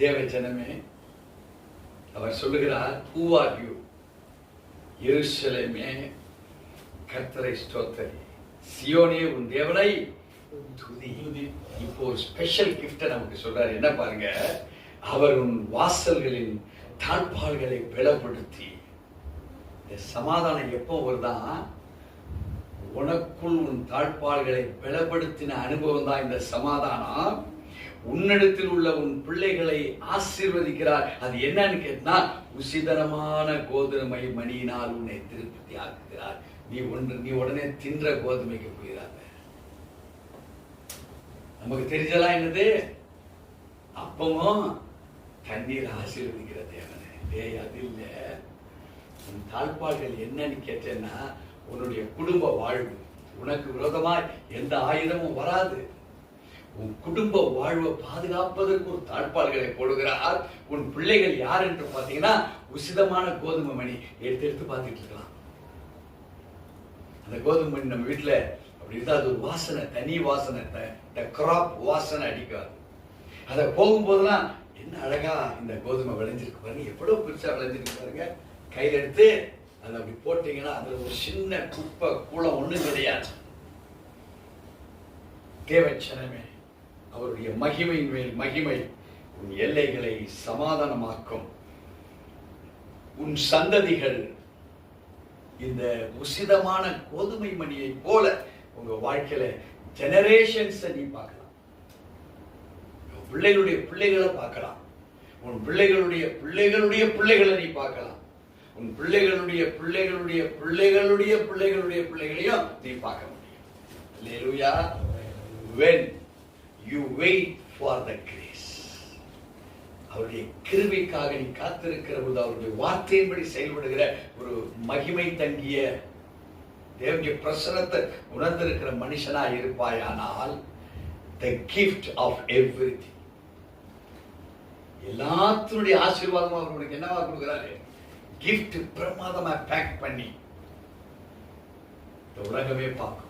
தேவ ஜனமே, அவர் சொல்லுகிறார், who are you? எருசலேமே கர்த்தரை ஸ்தோத்திரி, சியோனே உன் தேவனை துதி. இப்போ ஒரு ஸ்பெஷல் கிஃப்ட் நமக்கு சொல்றாரு. என்ன பாருங்க, அவர் உன் வாசல்களின் தாழ்பாள்களை பலப்படுத்தி. இந்த சமாதானம் எப்போ வருதான்? உனக்குள் உன் தாழ்பாள்களை பலப்படுத்தின அனுபவம் தான் இந்த சமாதானம். உன்னிடத்தில் உள்ள உன் பிள்ளைகளை ஆசீர்வதிக்கிறார். அது என்னன்னு கேட்டா, உசிதனமான கோதுமை மணியினால் உன்னை திருப்தி ஆக்குகிறார். நீ உடனே தின்ற கோதுமைக்கு போயிடாத. நமக்கு தெரிஞ்சலாம் என்னது? அப்பமும் தண்ணீர் ஆசீர்வதிக்கிற தேவனே. அது இல்ல, உன் தாழ்பாள்கள் என்னன்னு கேட்டேன்னா, உன்னுடைய குடும்ப வாழ்வு. உனக்கு விரோதமாய் எந்த ஆயுதமும் வராது. உன் குடும்ப வாழ்வை பாதுகாப்பதற்கு ஒரு தாழ்பாள்களை போடுகிறார். உன் பிள்ளைகள் யார் என்று பார்த்தீங்கன்னா, உசிதமான கோதுமை மணி. எடுத்து பார்த்துட்டு இருக்கலாம். அந்த கோதுமை மணி நம்ம வீட்டுல அப்படி இருந்தா அது ஒரு வாசனை, தனி வாசனை, கிராப் வாசனை அடிக்காது. அதை போகும்போதெல்லாம் என்ன அழகா இந்த கோதுமை விளைஞ்சிருக்கு பாருங்க, எவ்வளவு பெருசா விளைஞ்சிருக்கு பாருங்க. கையில் எடுத்து அதை அப்படி போட்டீங்கன்னா அதுல ஒரு சின்ன குப்பை கூளம் ஒண்ணும் கிடையாது. தேவச்சனமே, அவருடைய மகிமையின் மேல் மகிமை உன் எல்லைகளை சமாதானமாக்கும். உன் சந்ததிகள் இந்த உசிதமான கோதுமை மணியை போல உங்க வாழ்க்கையில ஜெனரேஷன்ஸ் நீ பார்க்கலாம். பிள்ளைகளுடைய பிள்ளைகளை பார்க்கலாம். உன் பிள்ளைகளுடைய பிள்ளைகளுடைய பிள்ளைகளை நீ பார்க்கலாம். உன் பிள்ளைகளுடைய பிள்ளைகளுடைய பிள்ளைகளுடைய பிள்ளைகளுடைய பிள்ளைகளையும் நீ பார்க்க முடியும். அல்லேலூயா. When you wait for the grace, அவருடைய கிருபைக்காக நீ காத்திருக்கிற போது, அவருடைய வார்த்தையின்படி செயல்படுகிற ஒரு மகிமை தங்கிய தேவனுடைய பிரசன்னத்தை உணர்ந்திருக்கிற மனுஷனா இருப்பாயானால், the gift of everything, எல்லாத்துடைய ஆசீர்வாதமும் அவர் உனக்கு என்னவா கொடுக்கிறாரு? கிஃப்ட் பிரமாதமா பேக் பண்ணி இந்த உலகமே பார்க்கும்.